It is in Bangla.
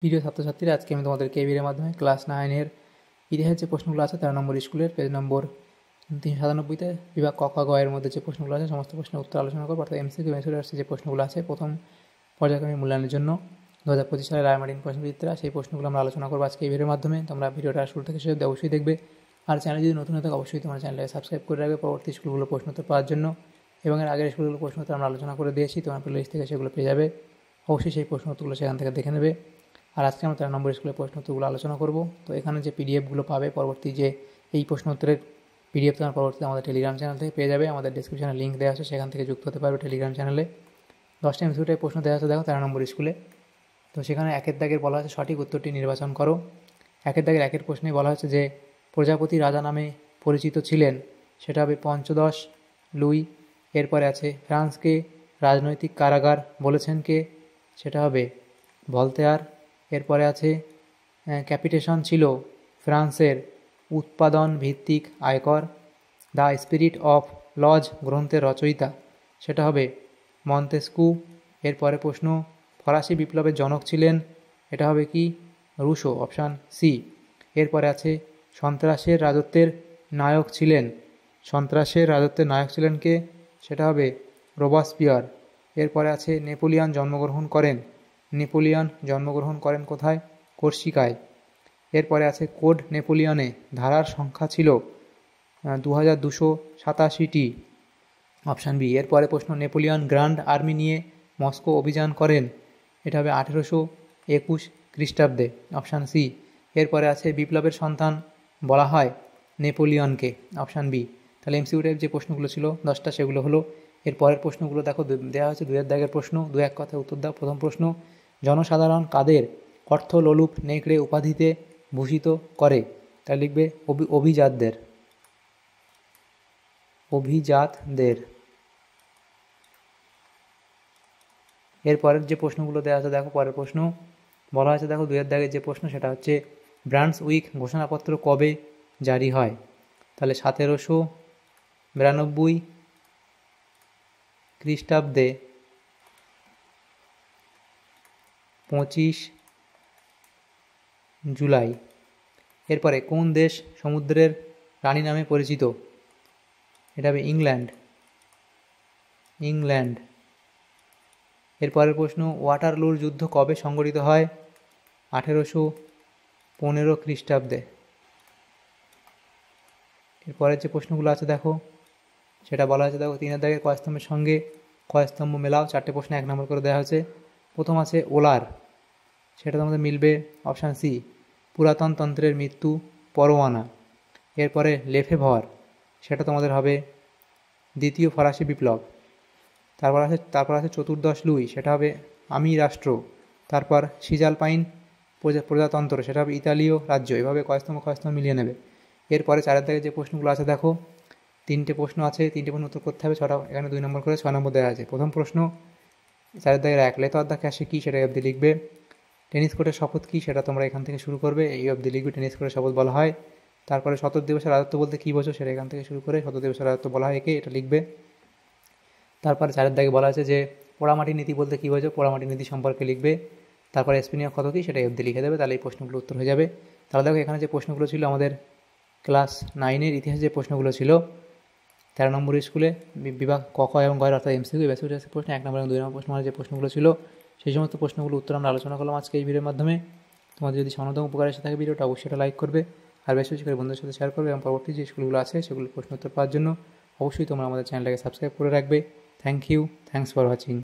প্রিয় ছাত্রছাত্রীরা, আজকে আমি তোমাদেরকে এই ভিডিওর মাধ্যমে ক্লাস 9-এর ইতিহাসের যে প্রশ্নগুলো আছে 13 নম্বর স্কুলের পেজ নম্বর 397-তে বিভাগ ক, খ, গ এর মধ্যে যে প্রশ্নগুলো আছে সমস্ত প্রশ্নের উত্তর আলোচনা করবো। অর্থাৎ এমসিকিউ মেথডে যে প্রশ্নগুলো আছে প্রথম পর্যায়ক্রমিক মূল্যায়নের জন্য 2025 সালে রায়মার্টিন প্রশ্নবিচিত্রা, সেই প্রশ্নগুলো আমরা আলোচনা করবো আজকে এই ভিডিওর মাধ্যমে। তোমরা ভিডিওটা শুরু থেকে শেষ অবধি অবশ্যই দেখবে, আর চ্যানেল যদি নতুন হয়ে থাকে অবশ্যই তোমার চ্যানেলটাকে সাবস্ক্রাইব করে রাখবে পরবর্তী স্কুলগুলো প্রশ্নোত্তর পাওয়ার জন্য। এবং এর আগের স্কুলগুলো প্রশ্নোত্তর আমরা আলোচনা করে দিয়েছি, তোমার প্লেলিস্ট থেকে সেগুলো পেয়ে যাবে। অবশ্যই সেই প্রশ্নোত্তরগুলো সেখান থেকে দেখে নেবে। আর আজকে আমরা 13 নম্বর স্কুলের প্রশ্নোত্তরগুলো আলোচনা করব। তো এখানে যে পিডিএফগুলো পাবে পরবর্তী যে এই প্রশ্নোত্তরের পিডিএফ তোমার পরবর্তীতে আমাদের টেলিগ্রাম চ্যানেল থেকে পেয়ে যাবে। আমাদের ডিসক্রিপশনে লিঙ্ক দেওয়া আছে, সেখান থেকে যুক্ত হতে পারবে টেলিগ্রাম চ্যানেলে। 10টা এমসিকিউ প্রশ্ন দেওয়া আছে দেখো 13 নম্বর স্কুলে। তো সেখানে একের দাগের বলা আছে সঠিক উত্তরটি নির্বাচন করো। একের দাগের একের প্রশ্নে বলা হচ্ছে যে প্রজাপতি রাজা নামে পরিচিত ছিলেন, সেটা হবে পঞ্চদশ লুই। এরপরে আছে ফ্রান্সকে রাজনৈতিক কারাগার বলেছেন কে, সেটা হবে ভলতেয়ার। এরপরে আছে ক্যাপিটেশন ছিল ফ্রান্সের উৎপাদন ভিত্তিক আয়কর। দ্য স্পিরিট অফ লজ গ্রন্থের রচয়িতা, সেটা হবে মন্তেস্কু। এরপরে প্রশ্ন ফরাসি বিপ্লবের জনক ছিলেন, এটা হবে কি রুশো, অপশান সি। এরপরে আছে সন্ত্রাসের রাজত্বের নায়ক ছিলেন, সন্ত্রাসের রাজত্বের নায়ক ছিলেন কে, সেটা হবে রোবাসপিয়ার। এরপরে আছে নেপোলিয়ন জন্মগ্রহণ করেন, নেপোলিয়ন জন্মগ্রহণ করেন কোথায়, কর্সিকায়। এরপরে আছে কোড নেপোলিয়নে ধারার সংখ্যা ছিল 2287টি, অপশান বি। এরপরে প্রশ্ন নেপোলিয়ন গ্র্যান্ড আর্মি নিয়ে মস্কো অভিযান করেন, এটা হবে 1821 খ্রিস্টাব্দে, অপশান সি। এরপরে আছে বিপ্লবের সন্তান বলা হয় নেপোলিয়নকে, অপশান বি। তাহলে এমসিকিউ টাইপ যে প্রশ্নগুলো ছিল 10টা সেগুলো হলো। এর পরের প্রশ্নগুলো দেখো দেওয়া হয়েছে 2 দাগের প্রশ্ন, 2-1 কথায় উত্তর দাও। প্রথম প্রশ্ন, জনসাধারণ কাদের অর্থলোলুপ নেকড়ে উপাধিতে ভূষিত করে, তাই লিখবে অভিজাতদের, অভিজাতদের। এরপরের যে প্রশ্নগুলো দেওয়া আছে দেখো, পরের প্রশ্ন বলা হয়েছে দেখো 2 দাগের যে প্রশ্ন সেটা হচ্ছে ব্রান্সউইক ঘোষণাপত্র কবে জারি হয়, তাহলে 1792 খ্রিস্টাব্দে 25 জুলাই। এরপরে কোন দেশ সমুদ্রের রানী নামে পরিচিত, এটা হবে ইংল্যান্ড, ইংল্যান্ড। এরপরের প্রশ্ন ওয়াটারলুর যুদ্ধ কবে সংঘটিত হয়, 1815 খ্রিস্টাব্দে। এরপরের যে প্রশ্নগুলো আছে দেখো সেটা বলা হয়েছে দেখো 3 দাগের কয়স্তম্ভের সঙ্গে কয়স্তম্ভ মেলাও, 4টে প্রশ্ন 1 নম্বর করে দেওয়া হয়েছে। প্রথম আছে ওলার, সেটা তোমাদের মিলবে অপশান সি, পুরাতন তন্ত্রের মৃত্যু পরোয়ানা। এরপরে লেফেভর, সেটা তোমাদের হবে দ্বিতীয় ফরাসি বিপ্লব। তারপর আছে চতুর্দশ লুই, সেটা হবে আমি রাষ্ট্র। তারপর সিজালপাইন প্রজাতন্ত্র, সেটা হবে ইতালীয় রাজ্য। এভাবে কয়স্তম্ভ মিলিয়ে নেবে। এরপরে 4 দাগের যে প্রশ্নগুলো আছে দেখো 3টে প্রশ্ন আছে, 3টে প্রশ্ন উত্তর করতে হবে, 6টা এখানে 2 নম্বর করে 6 নম্বর দেওয়া আছে। প্রথম প্রশ্ন 4 দাগের 1, লেথ অফ দ্য ক্যাশে কী, সেটা অবধি লিখবে। টেনিস কোর্টের শপথ কী, সেটা তোমরা এখান থেকে শুরু করবে, এই অবধি লিখবে টেনিস কোর্টের শপথ বলা হয়। তারপরে শতক দিবসের রাজত্ব বলতে কী বোঝো, সেটা এখান থেকে শুরু করে শতক দিবসের রাজত্ব বলা হয় একে, এটা লিখবে। তারপরে 4 দাগে বলা আছে যে পোড়ামাটি নীতি বলতে কী বোঝো, পোড়ামাটি নীতি সম্পর্কে লিখবে। তারপরে স্পেনীয় ক্ষত কী, সেটা অবধি লিখে দেবে, তাহলে এই প্রশ্নগুলো উত্তর হয়ে যাবে। তাহলে দেখো এখানে যে প্রশ্নগুলো ছিল আমাদের ক্লাস 9-এর ইতিহাসে যে প্রশ্নগুলো ছিল 13 নম্বর স্কুলে বিভাগ ক, খ এবং গয়ের অর্থাৎ এমসিকিউ বেসিক প্রশ্ন 1 নম্বর এবং 2 নম্বর প্রশ্ন যে প্রশ্নগুলো ছিল সেই সমস্ত প্রশ্নগুলো উত্তর আমরা আলোচনা করলাম আজকে এই ভিডিওর মাধ্যমে। তোমাদের যদি সামান্যতম উপকার এসে থাকে ভিডিওটা অবশ্যই এটা লাইক করবে, আর বেশি বেশি করে বন্ধুদের সাথে শেয়ার করবে, এবং পরবর্তী যে স্কুলগুলো আছে সেগুলো প্রশ্ন উত্তর পাওয়ার জন্য অবশ্যই তোমরা আমাদের চ্যানেলটাকে সাবস্ক্রাইব করে রাখবে। Thank you, thanks for watching.